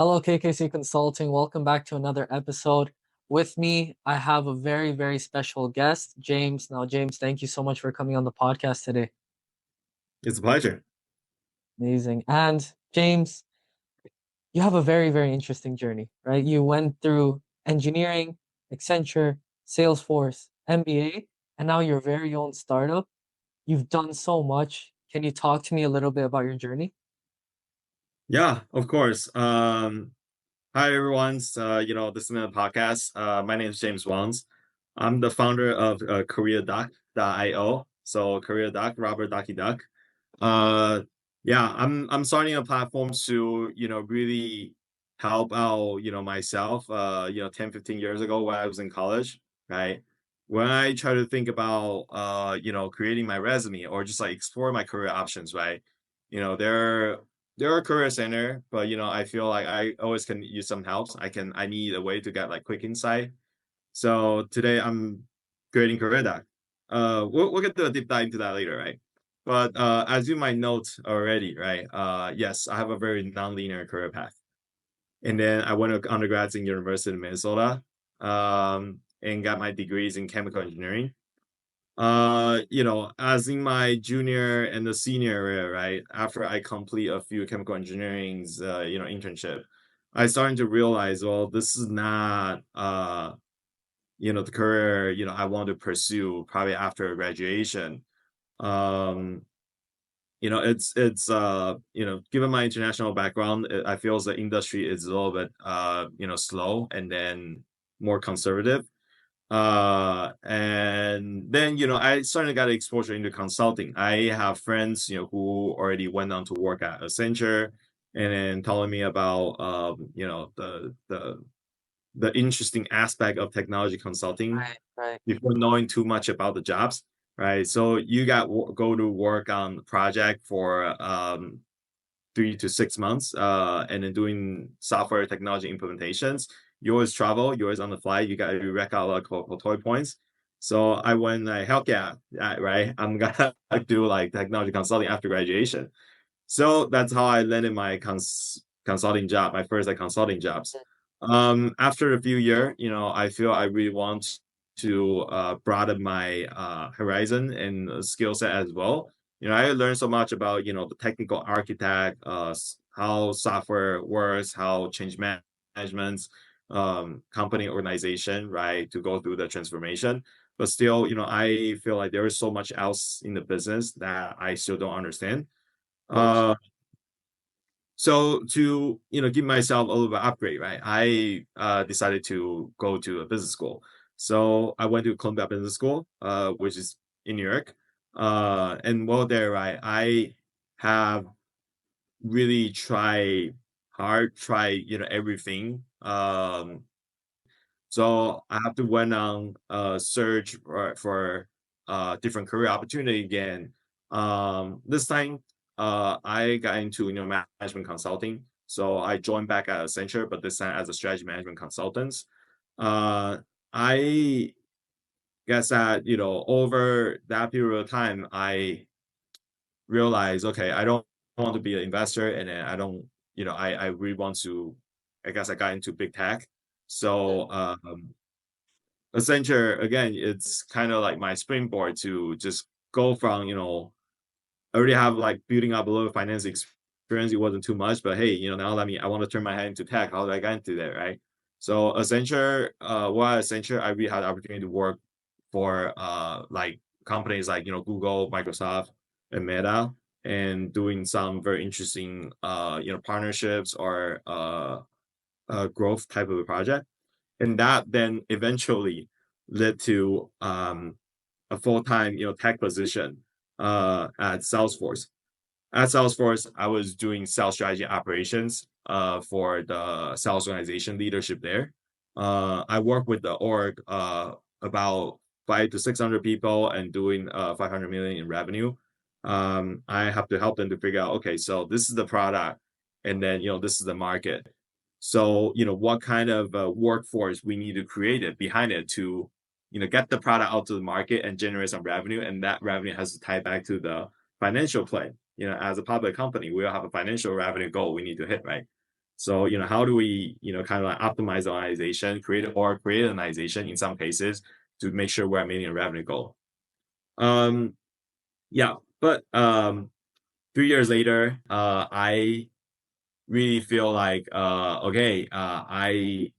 Hello, KKC Consulting. Welcome back to another episode. With me, I have a very, very special guest, James. Now, James, thank you so much for coming on the podcast today. It's a pleasure. Amazing. And James, you have a very, very interesting journey, right? You went through engineering, Accenture, Salesforce, MBA, and now your very own startup. You've done so much. Can you talk to me a little bit about your journey? Yeah, of course. Hi everyone. This is a podcast. My name is James Wang. I'm the founder of careerduck.io. So careerduck, Robert Ducky Duck. Uh, yeah, I'm starting a platform to, really help out, myself, 10, 15 years ago when I was in college, right? When I try to think about, creating my resume or just like explore my career options, right? You know, there are career center, but I feel like I always can use some help. I need a way to get like quick insight. So today I'm creating career doc. We'll get to a deep dive into that later, right? But as you might note already, right? Yes, I have a very non-linear career path. And then I went to undergrads in University of Minnesota, and got my degrees in chemical engineering. As in my junior and the senior year, right? After I complete a few chemical engineering's, internship, I started to realize, well, this is not, the career, I want to pursue probably after graduation. Um, given my international background, I feel the industry is a little bit, slow and then more conservative. And then, I started got exposure into consulting. I have friends, who already went on to work at Accenture and then telling me about, the interesting aspect of technology consulting Right, right. before knowing too much about the jobs, right? So you go to work on the project for 3 to 6 months, and then doing software technology implementations. You always travel, you're always on the fly, you rack out a lot of toy points. So I went like, hell yeah, right? I'm gonna do like technology consulting after graduation. So that's how I landed my consulting job, my first like consulting jobs. After a few years, I feel I really want to broaden my horizon and skill set as well. I learned so much about the technical architect, how software works, how change management, company organization, right, to go through the transformation. But still, I feel like there is so much else in the business that I still don't understand. Of course. Uh, so to give myself a little bit upgrade, right? I decided to go to a business school. So I went to Columbia Business School, which is in New York. And while there, right, I have really try everything. So I have to went on search for different career opportunity again. This time I got into management consulting. So I joined back at Accenture, but this time as a strategy management consultant. Uh, I guess that over that period of time, I realized, okay, I don't want to be an investor, and then I don't, I really want to. I guess I got into big tech. Mm. So Accenture, again, it's kind of like my springboard to just go from, I already have like building up a little finance experience. It wasn't too much, but hey, now I want to turn my head into tech. How did I get into that, right? So Accenture, while at Accenture, I really had the opportunity to work for like companies like, Google, Microsoft, and Meta, and doing some very interesting, partnerships or growth type of a project. And that then eventually led to a full-time tech position at Salesforce. At Salesforce, I was doing sales strategy operations for the sales organization leadership there. I work with the org, about 500 to 600 people and doing 500 million in revenue. I have to help them to figure out, okay, so this is the product, and then this is the market. So what kind of workforce we need to create it behind it to get the product out to the market and generate some revenue, and that revenue has to tie back to the financial plan. As a public company, we all have a financial revenue goal we need to hit, right? So, how do we, kind of like optimize the organization, create an organization in some cases to make sure we're meeting a revenue goal. Um, yeah, but 3 years later, I really feel like, okay, I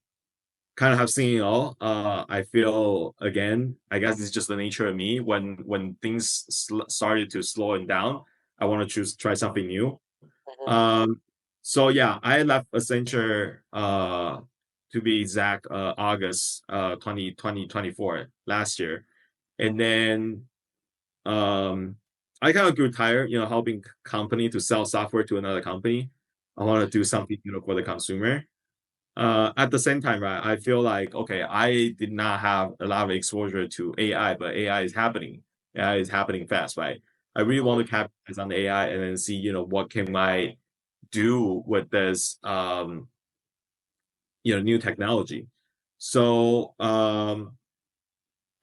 kind of have seen it all. I feel again, I guess it's just the nature of me. When things started to slow down, I want to try something new. Mhm. Um, so yeah, I left Accenture to be exact, August 2024 last year. And then I kind of grew tired, helping company to sell software to another company. I want to do something, for the consumer. At the same time, right, I feel like, okay, I did not have a lot of exposure to AI, but AI is happening. AI is happening fast, right? I really want to capitalize on the AI and then see, what can I do with this, new technology. So,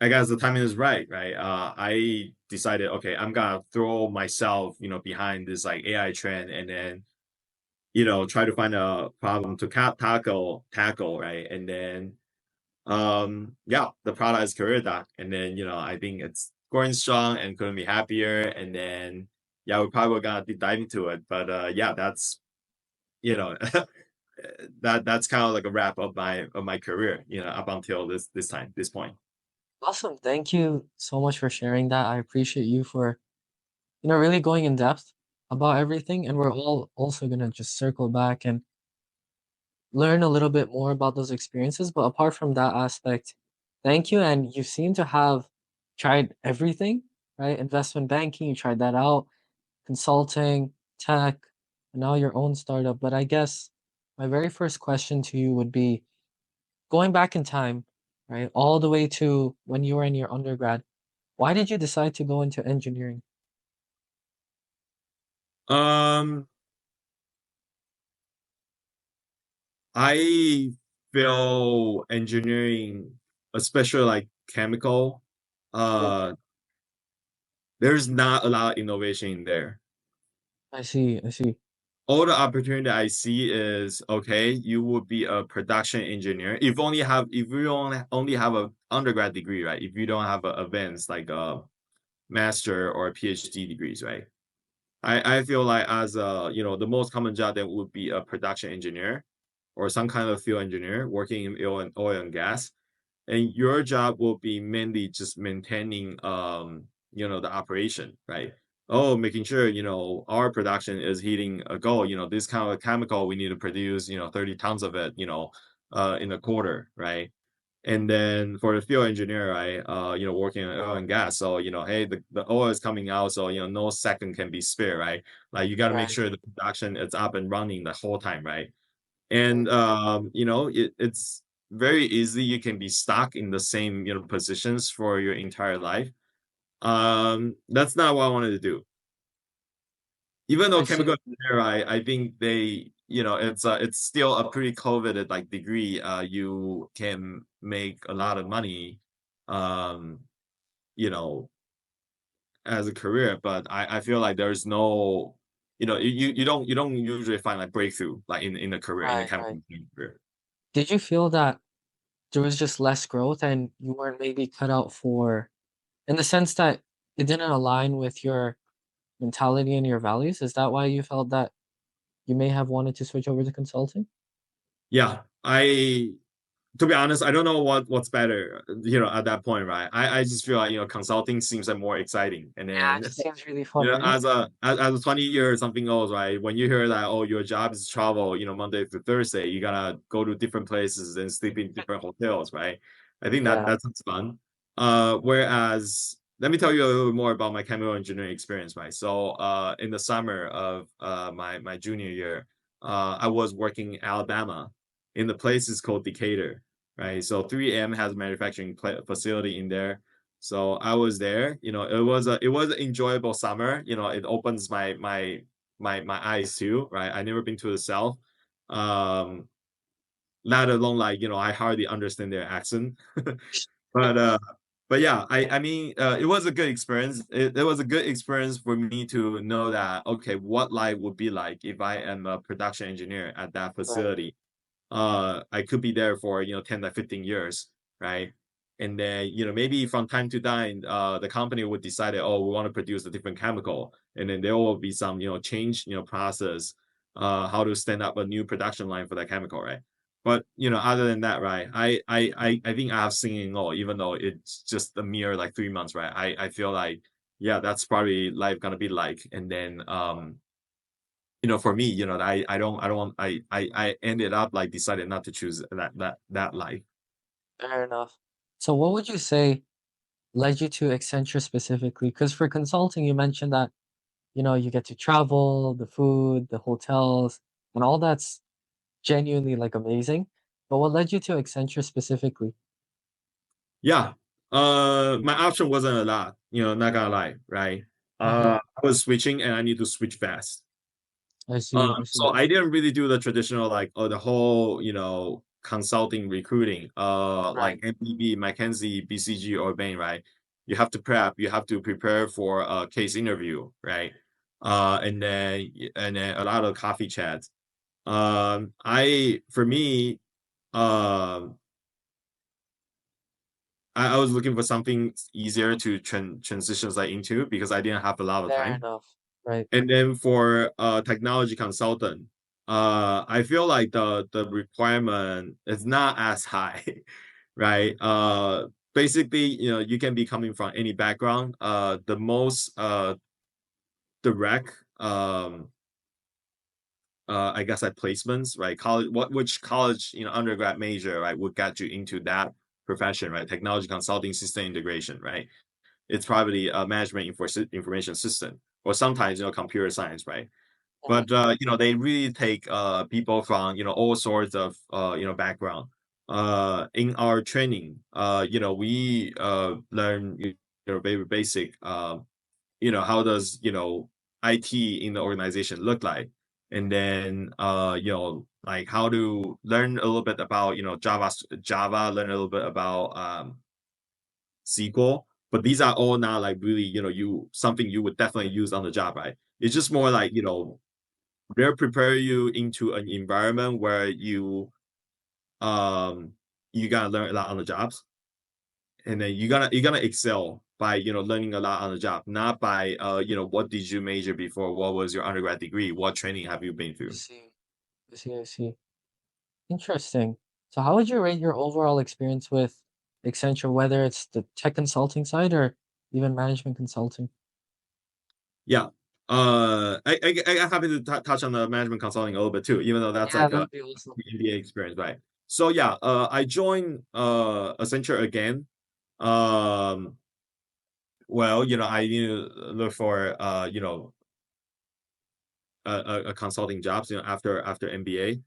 I guess the timing is right? I decided, okay, I'm gonna throw myself, behind this like AI trend, and then try to find a problem to tackle, right? And then yeah, the product is career doc, and then I think it's going strong and couldn't be happier. And then yeah, we're probably gonna deep dive into it, but yeah, that's you know that's kind of like a wrap of my career, up until this point. Awesome. Thank you so much for sharing that. I appreciate you for, really going in depth about everything. And we're all also gonna just circle back and learn a little bit more about those experiences. But apart from that aspect, thank you. And you seem to have tried everything, right? Investment banking, you tried that out, consulting, tech, and now your own startup. But I guess my very first question to you would be going back in time, right? All the way to when you were in your undergrad. Why did you decide to go into engineering? um I feel engineering, especially like chemical, Mhm. uh there's not a lot of innovation in there. I see, I see. All the opportunity I see is, okay, you would be a production engineer if you only have a undergrad degree, right? If you don't have a advanced like a master or a PhD degrees, right? I feel like as a the most common job that would be a production engineer or some kind of field engineer working in oil and gas. And your job will be mainly just maintaining the operation, right? Oh, making sure our production is hitting a goal. This kind of chemical we need to produce 30 tons of it, in a quarter, right? And then for the field engineer, right, working on oil and gas, so hey, the oil is coming out, so no second can be spare, right? Like you got to make Right. sure the production is up and running the whole time, right? Mhm. And it's very easy you can be stuck in the same positions for your entire life. That's not what I wanted to do. Even though I see. chemical engineer, I think they it's still a pretty coveted like degree. You can make a lot of money, um you know as a career, but I feel like there's no you don't usually find like breakthrough like in a career in a Right, chemical right. engineering career. Did you feel that there was just less growth and you weren't maybe cut out for, in the sense that it didn't align with your mentality and your values? Is that why you felt that you may have wanted to switch over to consulting? Yeah, to be honest, I don't know what's better, at that point, right? I just feel like, consulting seems like more exciting. And Yeah, it then, just seems really fun, right? as a 20 year or something else, right? When you hear that, oh, your job is travel, Monday to Thursday, you gotta go to different places and sleep in different hotels, right? I think Yeah. that's fun. Whereas, let me tell you a little bit more about my chemical engineering experience, right? So, in the summer of my junior year, I was working in Alabama in the place is called Decatur, right? So 3M has a manufacturing facility in there. So I was there. It was an enjoyable summer. It opens my eyes too, right? I never been to the South, um, let alone like I hardly understand their accent, but But yeah, I mean, it was a good experience. It was a good experience for me to know that, okay, what life would be like if I am a production engineer at that Right. facility. I could be there for, 10 to 15 years, right? And then, maybe from time to time, the company would decide, oh, we want to produce a different chemical. And then there will be some, change, process, how to stand up a new production line for that chemical, right? But, other than that, right, I think I have seen it all, even though it's just a mere like 3 months, right? I feel like, yeah, that's probably life gonna be like. And then, for me, I don't want I ended up like decided not to choose that life. Fair enough. So what would you say led you to Accenture specifically? Because for consulting, you mentioned that, you get to travel, the food, the hotels, and all that's genuinely like amazing. But what led you to Accenture specifically? Yeah. My option wasn't a lot, not gonna lie, right? Hmm. I was switching and I need to switch fast. I see, I So see. I didn't really do the traditional like the whole, consulting recruiting, Right. like MBB, McKinsey, BCG, or Bain, right? You have to prep, you have to prepare for a case interview, right? And then a lot of coffee chats. I for me, um, I was looking for something easier to transition like into because I didn't have a lot of Fair time. enough. Right. And then for technology consultant, I feel like the requirement is not as high, right? Basically, you can be coming from any background. The most direct, I guess, like placements, right? College, which college, undergrad major, right, would get you into that profession, right? Technology consulting, system integration, right? It's probably a management information system, or sometimes, computer science, right? Mhm. But they really take people from all sorts of background. In our training, we learn very basic. How does IT in the organization look like, and then like how to learn a little bit about Java, learn a little bit about SQL. But these are all not like really you something you would definitely use on the job, right? It's just more like they'll prepare you into an environment where um you gotta learn a lot on the jobs, and then you're gonna excel by learning a lot on the job, not by what did you major before, what was your undergrad degree, what training have you been I through. see. I see, I see. Interesting. So how would you rate your overall experience with Accenture, whether it's the tech consulting side or even management consulting? Yeah. I'm happy to touch on the management consulting a little bit too, even though that's Yeah, like a that'd be awesome. MBA experience, right? So yeah, I joined Accenture again. Um, well, I need to look for a consulting jobs, after MBA.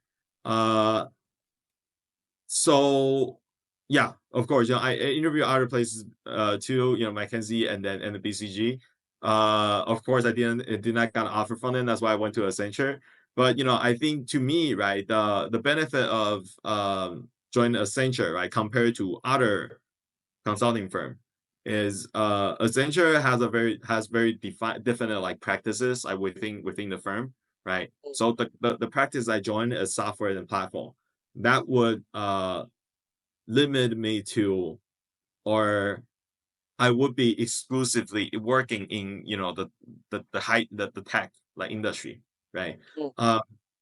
Uh, so yeah, of course, I interview other places too, McKinsey and the BCG. Of course, it did not get an offer from them. That's why I went to Accenture. But I think to me, right, the benefit of joining Accenture, right, compared to other consulting firm is Accenture has very definite like practices like within the firm, right? Mm, So the practice I joined is software and platform. That would limit me to, or I would be exclusively working in the tech like industry, right? mm. Uh,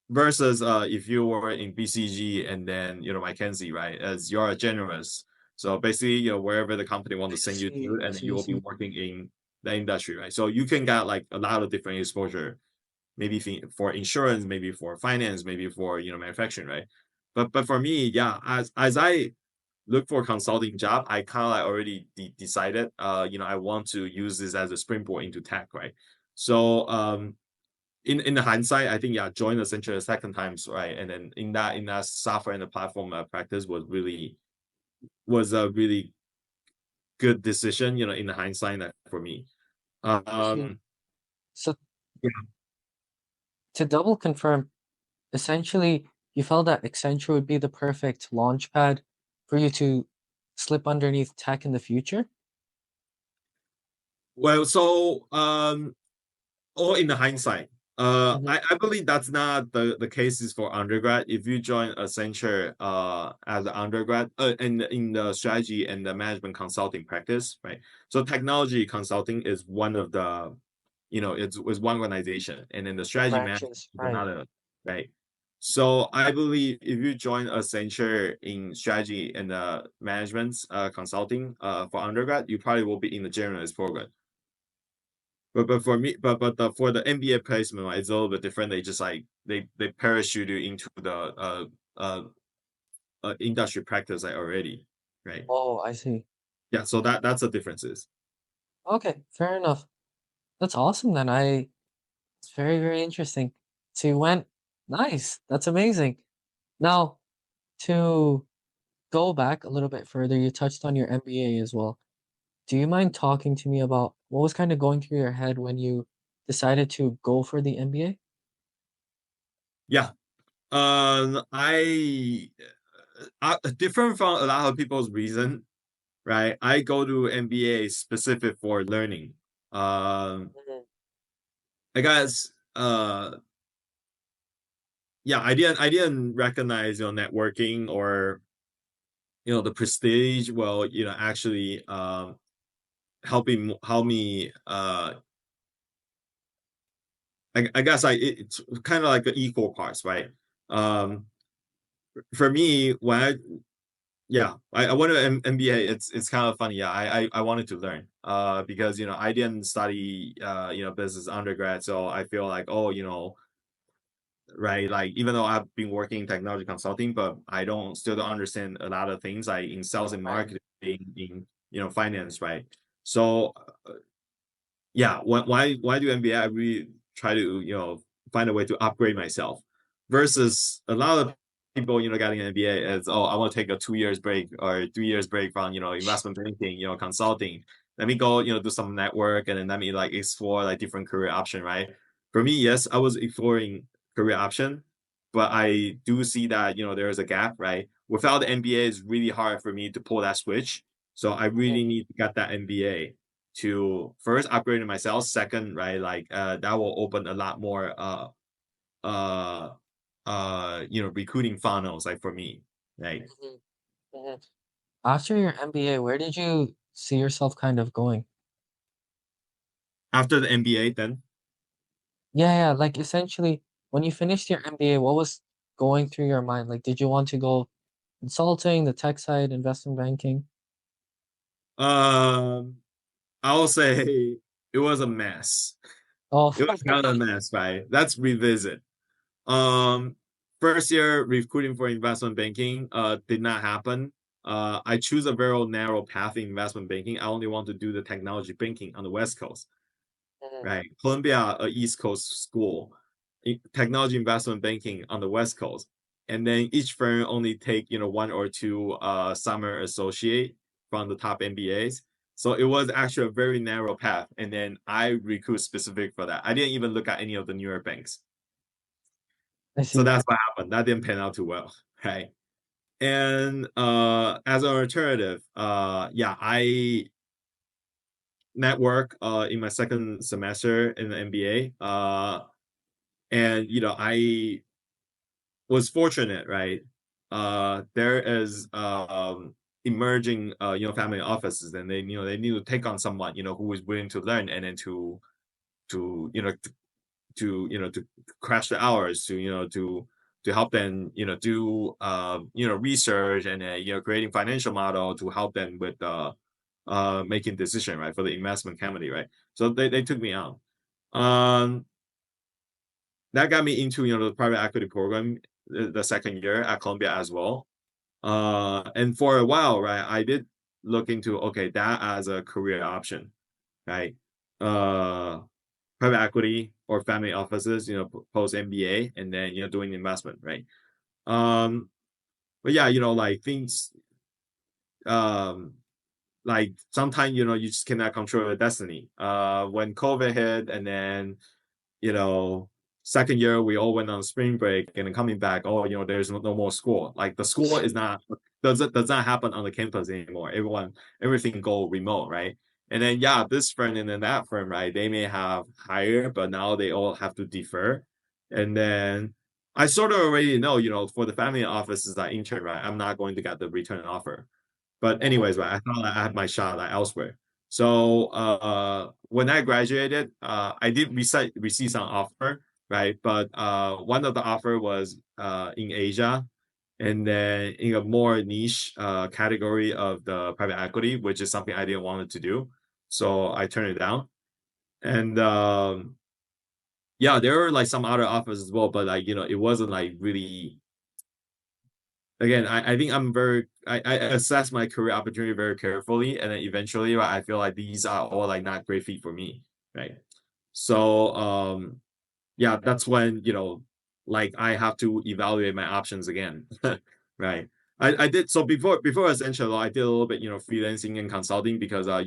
versus if you were in BCG and then McKinsey, right? As you're a generalist, so basically wherever the company want I to send you see, to, I and then see, you I will be see. working in the industry, right? So you can get like a lot of different exposure, maybe for insurance, maybe for finance, maybe for manufacturing, right? But for me, yeah, as I look for a consulting job, I kind of like already decided, I want to use this as a springboard into tech, right? So, in the hindsight, I think yeah, join Accenture the second times, right? And then in that software and the platform practice was a really good decision, in the hindsight for me. I see. Um, So yeah, to double confirm, essentially, you felt that Accenture would be the perfect launch pad for you to slip underneath tech in the future? Well, so or in the hindsight, Mhm. I believe that's not the cases for undergrad. If you join Accenture as an undergrad in the strategy and the management consulting practice, right? So technology consulting is one of the, it's one organization, and then the strategy management Branches, is right. another, right? So I believe if you join Accenture in strategy and management consulting for undergrad, you probably will be in the generalist program. But for me, for the MBA placement, right, it's a little bit different. They just like they parachute you into the uh industry practice like already, right? Oh, I see. Yeah, so that's the differences. Okay, fair enough. That's awesome then. It's very, very interesting. So you went nice. That's amazing. Now, to go back a little bit further, you touched on your MBA as well. Do you mind talking to me about what was kind of going through your head when you decided to go for the MBA? Yeah. Different from a lot of people's reason, right? I go to MBA specific for learning. Um, Mhm. I guess yeah, I didn't recognize networking or the prestige. Well, actually help me I guess it's kind of like the equal parts, right? Um for me, when I went to MBA. It's kind of funny. Yeah, I wanted to learn because I didn't study business undergrad, so I feel like, oh, right, like even though I've been working in technology consulting, but I don't understand a lot of things like in sales and Right. marketing, in finance, right? So yeah, why do MBA? I really try to find a way to upgrade myself. Versus a lot of people, getting an MBA is, oh, I want to take a 2 years break or 3 years break from investment banking, consulting. Let me go, do some network, and then let me like explore like different career option, right? For me, yes, I was exploring career option, but I do see that there is a gap, right? Without the MBA, it's really hard for me to pull that switch. So I Mhm. really need to get that MBA to first upgrade myself. Second, right, like that will open a lot more uh recruiting funnels like for me, right? Mhm. Mhm. After your MBA, where did you see yourself kind of going? After the MBA, then Yeah, yeah, like essentially, when you finished your MBA, what was going through your mind? Like, did you want to go consulting, the tech side, investment banking? um I will say it was a mess. Oh, It was kind of a mess, right? Let's revisit. um First year recruiting for investment banking did not happen. I choose a very narrow path in investment banking. I only want to do the technology banking on the West Coast. Mhm. Right? Columbia, a East Coast school, technology investment banking on the West Coast, and then each firm only take one or two summer associate from the top MBAs. So it was actually a very narrow path, and then I recruit specific for that. I didn't even look at any of the New York banks. I So see. that's what happened. That didn't pan out too well, right? And as an alternative, yeah, I network in my second semester in the MBA. And I was fortunate, right? There is emerging family offices, and they need to take on someone who is willing to learn, and then to to crash the hours, to help them do research, and creating financial model to help them with making decision, right, for the investment committee, right? So they took me out. um that got me into the private equity program the second year at Columbia as well. And for a while, right, I did look into, okay, that as a career option, right? Uh, Private equity or family offices, post MBA, and then doing investment, right? Um, but yeah, like things, um, like sometimes you just cannot control your destiny. When COVID hit, and then you know, second year we all went on spring break, and then coming back, oh, there's no more school. Like the school is not does not happen on the campus anymore. Everything go remote, right? And then yeah, this firm and then that firm, right? They may have higher, but now they all have to defer. And then I sort of already know, for the family office is that intern, right? I'm not going to get the return offer. But Mhm. anyways, right, I thought I had my shot like elsewhere. So when I graduated, I did receive some offer, right? But one of the offer was in Asia, and then in a more niche category of the private equity, which is something I didn't want to do. So I turned it down. And yeah, there were like some other offers as well, but like, it wasn't like really, again, I think I assess my career opportunity very carefully, and then eventually, right, I feel like these are all like not great fit for me, right? So yeah, that's when, like I have to evaluate my options again. Right. I did so before Accenture, I did a little bit, freelancing and consulting because I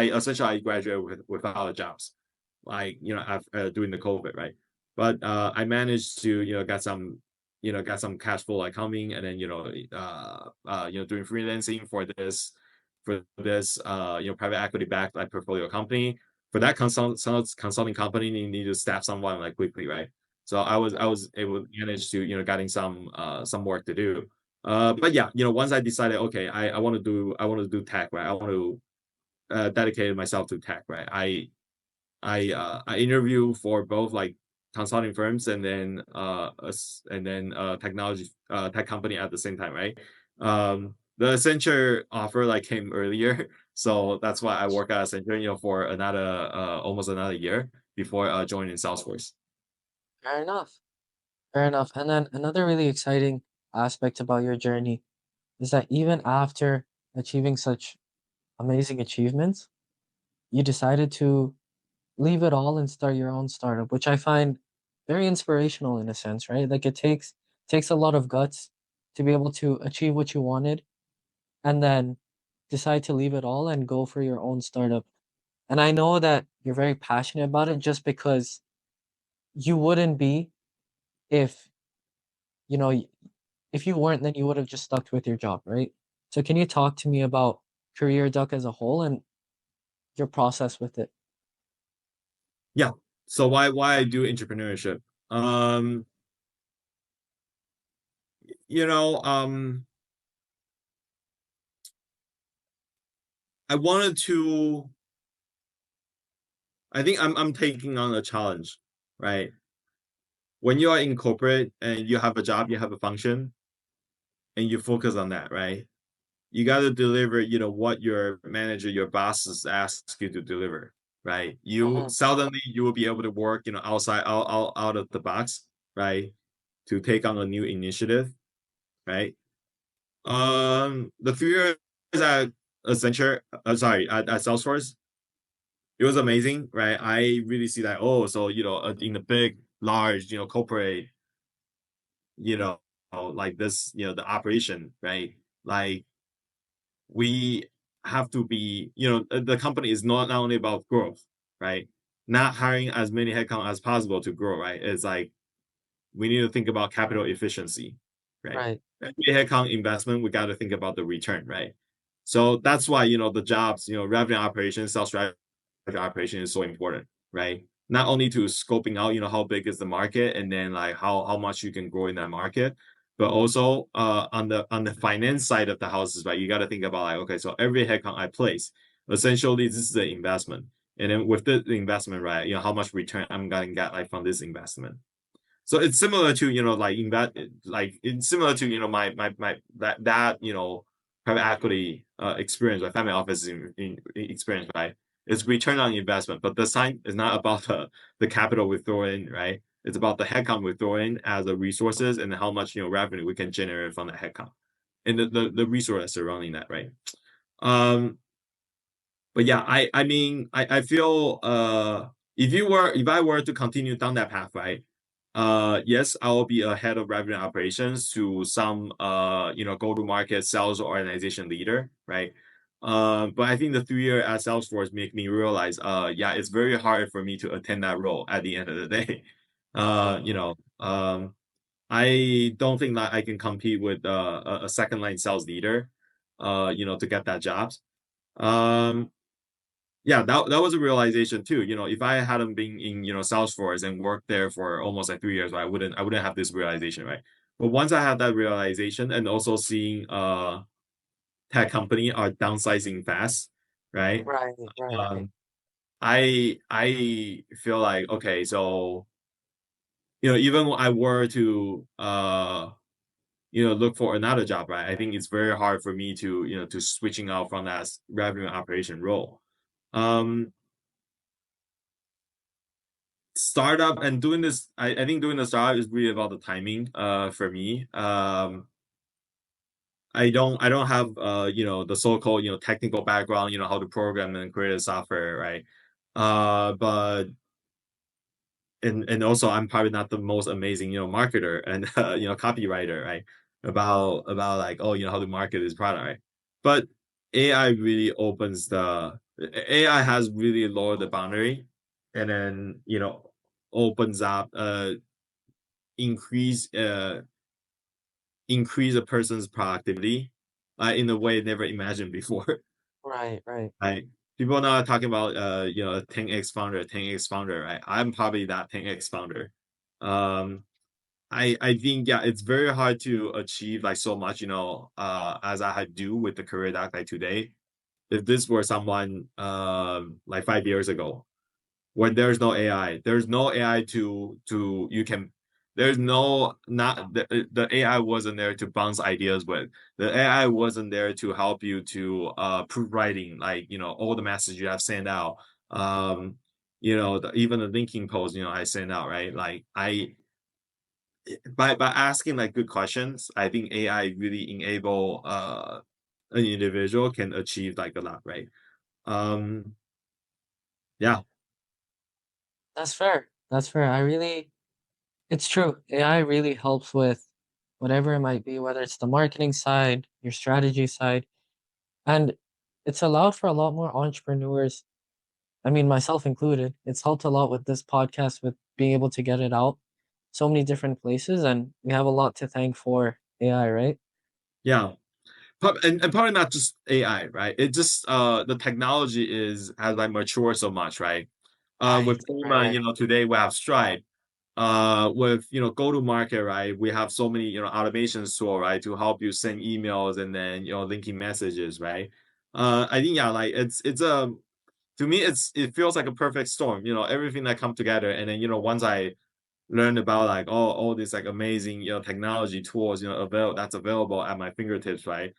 essentially I graduated without jobs, like, after during the COVID, right? But I managed to, get some cash flow like coming, and then doing freelancing for this private equity backed like portfolio company. For that consulting company, you need to staff someone like quickly, right? So I was able to manage to, getting some work to do. But yeah, once I decided, okay, I want to do tech, right? I want to dedicate myself to tech, right? I interview for both like consulting firms and then technology tech company at the same time, right? The Accenture offer like came earlier, so that's why I work at Accenture, for another almost another year before joining Salesforce. Fair enough. Fair enough. And then another really exciting aspect about your journey is that even after achieving such amazing achievements, you decided to leave it all and start your own startup, which I find very inspirational in a sense, right? Like it takes a lot of guts to be able to achieve what you wanted and then decide to leave it all and go for your own startup. And I know that you're very passionate about it just because you wouldn't be if, you know, if you weren't, then you would have just stuck with your job, right? So can you talk to me about Career Duck as a whole and your process with it? Yeah. So why I do entrepreneurship? Um, you know, um, I wanted to. I think I'm taking on a challenge, right? When you are in corporate and you have a job, you have a function, and you focus on that, right? You got to deliver, what your manager, your bosses asks you to deliver, right? You Mhm. seldomly you will be able to work, out of the box, right? To take on a new initiative, right? The 3 years at Accenture, sorry, at Salesforce, it was amazing, right? I really see that. Oh, so in the big, large, corporate, you know, like this, the operation, right? Like we have to be, the company is not only about growth, right? Not hiring as many headcount as possible to grow, right? It's like we need to think about capital efficiency, right? Right, Every headcount investment, we got to think about the return, right? So that's why, the jobs, revenue operations, sales strategy operation is so important, right? Not only to scoping out, how big is the market and then like how much you can grow in that market, but also on the finance side of the houses, right? You got to think about like, okay, so every headcount I place, essentially this is the investment. And then with the investment, right, how much return I'm gonna get like from this investment. So it's similar to like it's similar to my that private equity experience, like family office experience, right? It's return on investment, but this time it's not about the capital we throw in, right? It's about the headcount we throw in as the resources and how much revenue we can generate from that headcount and the resources surrounding that, right? Um, but yeah, I mean, I feel if I were to continue down that path, right? Yes, I will be a head of revenue operations to some go to market sales organization leader, right? But I think the 3 year at Salesforce make me realize, yeah, it's very hard for me to attend that role at the end of the day. Uh, you know, um, I don't think that I can compete with a second line sales leader, to get that job. Um, yeah, that was a realization too. If I hadn't been in, Salesforce and worked there for almost like 3 years, right, I wouldn't have this realization, right? But once I had that realization and also seeing tech company are downsizing fast, right? Right, right, right. Um, I feel like, okay, so even when I were to look for another job, right? I think it's very hard for me to switching out from that revenue operation role. Um, Startup and doing this, I think doing the startup is really about the timing for me. I don't have the so-called technical background, how to program and create a software, right? But and also I'm probably not the most amazing marketer and copywriter, right? About like, oh, how to market this product, right? But AI really opens the AI has really lowered the boundary, and then opens up increase uh increase a person's productivity in a way never imagined before. Right, right. Right? People now are talking about a 10x founder, 10x founder, right? I'm probably that 10x founder. Um I think, yeah, it's very hard to achieve like so much, as I had do with the career that like today. If this were someone like 5 years ago, when there's no AI to you can there's no not the AI wasn't there to bounce ideas with. The AI wasn't there to help you to prove writing, like all the messages you have sent out. Even the linking post, I send out, right? Like I by asking like good questions, I think AI really enable an individual can achieve like a lot, right? Um yeah. That's fair. That's fair. It's true. AI really helps with whatever it might be, whether it's the marketing side, your strategy side, and it's allowed for a lot more entrepreneurs. I mean, myself included. It's helped a lot with this podcast, with being able to get it out so many different places, and we have a lot to thank for AI, right? Yeah. And probably not just AI, right? It just the technology has like matured so much, right? Right, With right, payment, right. today we have Stripe. With go to market, right? We have so many automation tool, right, to help you send emails and then linking messages, right? I think, yeah, like it's a to me it feels like a perfect storm, everything that come together, and then once I learned about like all these like amazing technology tools that's available at my fingertips, right?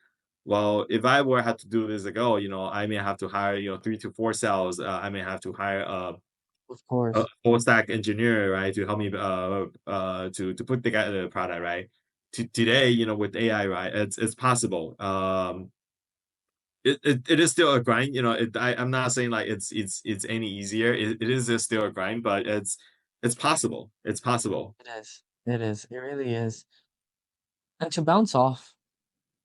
Well, if I were had to do this ago, I may have to hire 3 to 4 sales. I may have to hire Of a course. full stack engineer, right, to help me to put together the product, right? Today, with AI, right, it's possible. It is still a grind, I'm not saying like it's any easier. It is still a grind, but it's possible. It's possible. It is. It is. It really is. And to bounce off,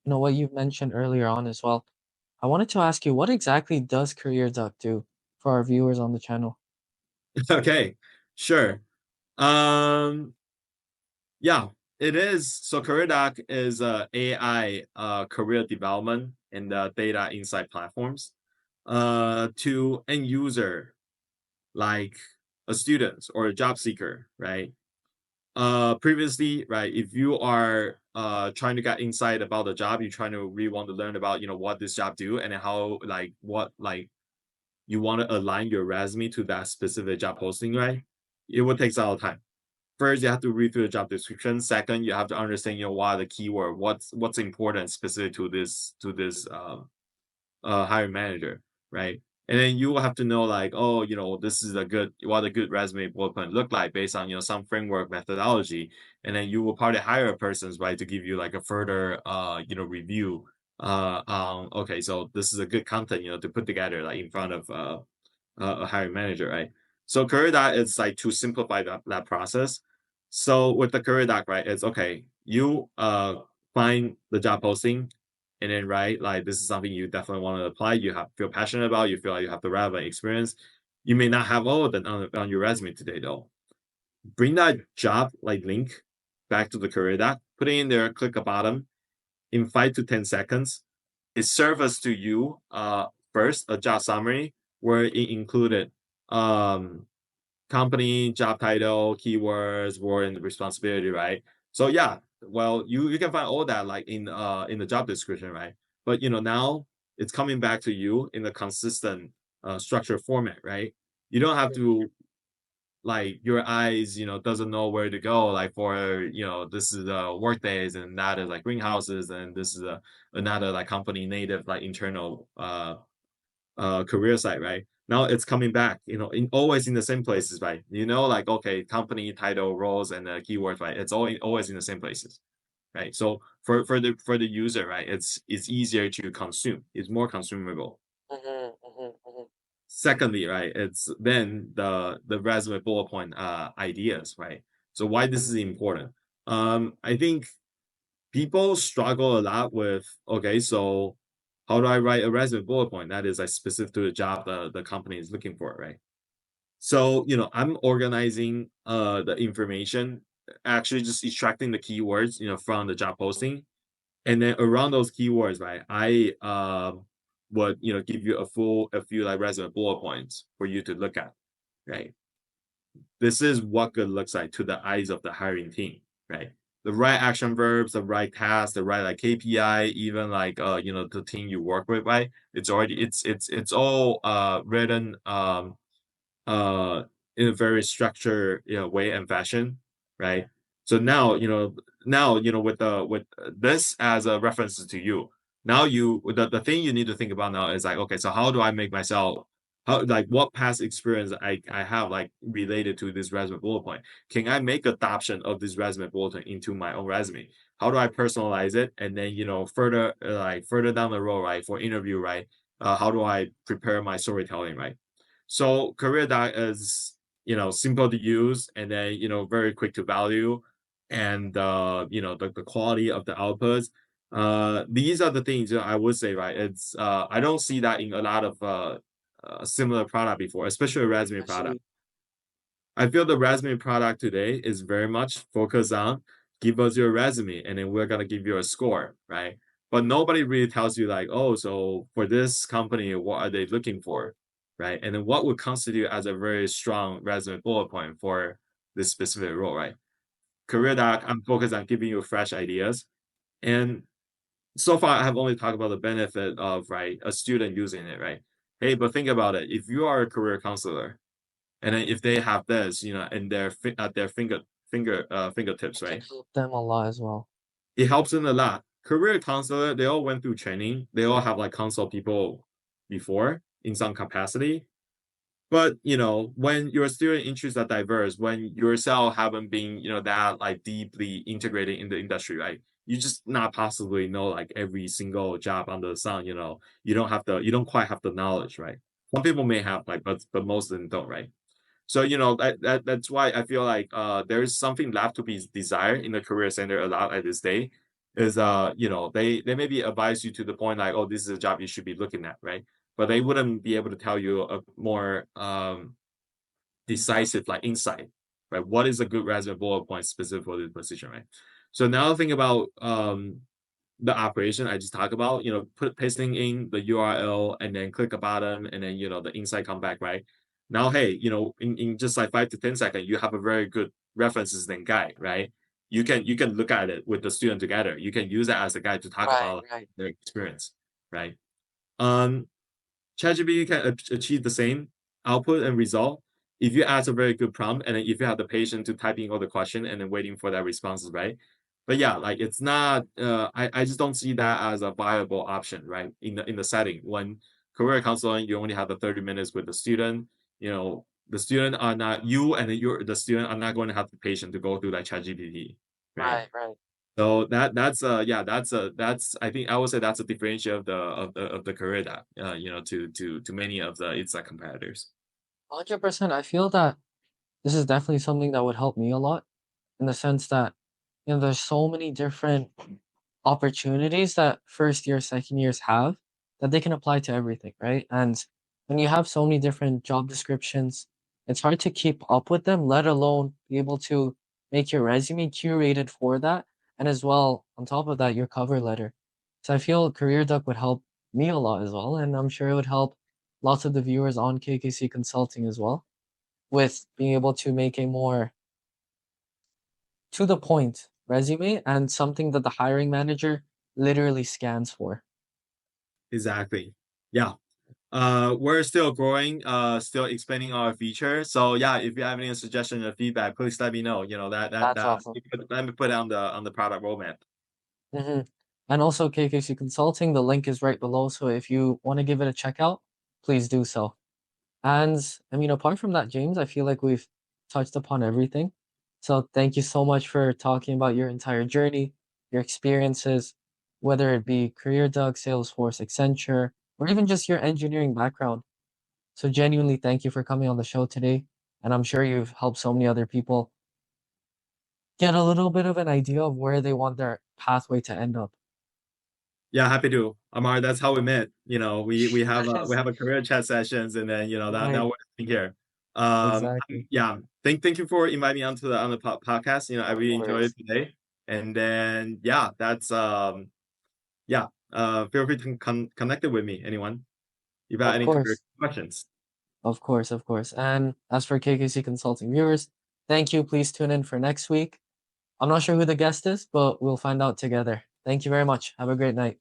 what you've mentioned earlier on as well, I wanted to ask you, what exactly does Career Duck do for our viewers on the channel? Okay, sure. Um, yeah, it is. So CareerDoc is AI career development and data insight platforms to end user like a student or a job seeker, right? Previously, right, if you are trying to get insight about the job, you're trying to really want to learn about what this job do and how like what like you want to align your resume to that specific job posting, right? It would take a lot of time. First, you have to read through the job description. Second, you have to understand, what are the keyword, what's important specific to this hiring manager, right? And then you will have to know like, oh, this is what a good resume bullet point look like based on some framework methodology, and then you will probably hire a person, right, to give you like a further review. Okay, so this is a good content to put together like in front of a hiring manager, right? So career doc is like to simplify that process. So with the career doc, right, it's okay. You find the job posting, and then right, like this is something you definitely want to apply. You feel passionate about. You feel like you have the relevant experience. You may not have all of that on your resume today, though. Bring that job like link back to the career doc. Put it in there. Click a bottom in 5 to 10 seconds. It serves to you first a job summary where it included um company, job title, keywords, role and responsibility, right? So yeah, well, you can find all that like in the job description, right? But now it's coming back to you in a consistent structured format, right? You don't have to like your eyes, doesn't know where to go. Like for this is work days and that is like greenhouses and this is another like company native like internal career site, right? Now it's coming back, always in the same places, right? Like okay, company title, roles, and keywords, right? It's always in the same places, right? So for the user, right, it's easier to consume. It's more consumable. Secondly, right, it's then the resume bullet point ideas, right? So why this is important? I think people struggle a lot with okay, so how do I write a resume bullet point that is like specific to the job the company is looking for, right? So I'm organizing the information, actually just extracting the keywords from the job posting, and then around those keywords, right, I would give you a few like resume bullet points for you to look at, right? This is what good looks like to the eyes of the hiring team, right? The right action verbs, the right tasks, the right like KPI, even like the team you work with, right? It's all written uh in a very structured way and fashion, right? So now with this as a reference to you, now the thing you need to think about now is like, okay, so how do I make myself, how like what past experience I have like related to this resume bullet point, can I make adoption of this resume bullet point into my own resume? How do I personalize it? And then further like further down the road, right, for interview, right, how do I prepare my storytelling, right? So career doc is simple to use, and then very quick to value, and the quality of the outputs. These are the things I would say, right? It's I don't see that in a lot of similar product before, especially a resume I product. see. I feel the resume product today is very much focused on give us your resume and then we're gonna give you a score, right? But nobody really tells you like, oh, so for this company, what are they looking for, right? And then what would constitute as a very strong resume bullet point for this specific role, right? Career Doc, I'm focused on giving you fresh ideas. And so far, I have only talked about the benefit of right a student using it, right? Hey, but think about it. If you are a career counselor, and then if they have this, in at their fingertips, It can right? help them a lot as well. It helps them a lot. Career counselor, they all went through training. They all have like consult people before in some capacity. But when your student interests are diverse, when yourself haven't been, that like deeply integrated in the industry, right? You just not possibly know like every single job under the sun. You don't quite have the knowledge, right? Some people may have like, but most of them don't, right? So that's why I feel like there is something left to be desired in the career center a lot at this day. Is they maybe advise you to the point like, oh, this is a job you should be looking at, right? But they wouldn't be able to tell you a more decisive like insight, right? What is a good resume bullet point specific for this position, right? So now think about the operation I just talked about, pasting in the URL and then click a button and then the insight come back, right? Now, hey, in just like 5 to 10 seconds, you have a very good references and guide, right? You can look at it with the student together. You can use that as a guide to talk Right, about right. their experience, right? Um, ChatGPT can achieve the same output and result if you ask a very good prompt and then if you have the patience to type in all the question and then waiting for that responses, right? But yeah, like it's not. I just don't see that as a viable option, right? In the setting when career counseling, you only have the 30 minutes with the student. The student are not you and the student are not going to have the patience to go through that ChatGPT, right? Right, right. So that's yeah, that's I think I would say that's a differential of the career that to many of the its like competitors. 100%. I feel that this is definitely something that would help me a lot in the sense that, there's so many different opportunities that first year, second years have that they can apply to everything, right? And when you have so many different job descriptions, it's hard to keep up with them, let alone be able to make your resume curated for that. And as well, on top of that, your cover letter. So I feel Career Duck would help me a lot as well. And I'm sure it would help lots of the viewers on KKC Consulting as well, with being able to make a more to the point resume and something that the hiring manager literally scans for. Exactly. Yeah. We're still growing, still expanding our features. So yeah, if you have any suggestions or feedback, please let me know. You know That's awesome. let me put it on the product roadmap. Hmm. And also KKC Consulting, the link is right below. So if you want to give it a check out, please do so. And I mean, apart from that, James, I feel like we've touched upon everything. So thank you so much for talking about your entire journey, your experiences, whether it be CareerDuck, Salesforce, Accenture, or even just your engineering background. So genuinely, thank you for coming on the show today. And I'm sure you've helped so many other people get a little bit of an idea of where they want their pathway to end up. Yeah, happy to. Amar, that's how we met. We Yes, have a career chat sessions, and then now right. we're sitting here. Exactly. Yeah, thank you for inviting me onto the podcast. I Of really enjoyed course. it today. And then yeah, that's yeah. Feel free to connect it with me, anyone. If you have Of any career course. questions. Of course. Of course. And as for KKC Consulting viewers, thank you. Please tune in for next week. I'm not sure who the guest is, but we'll find out together. Thank you very much. Have a great night.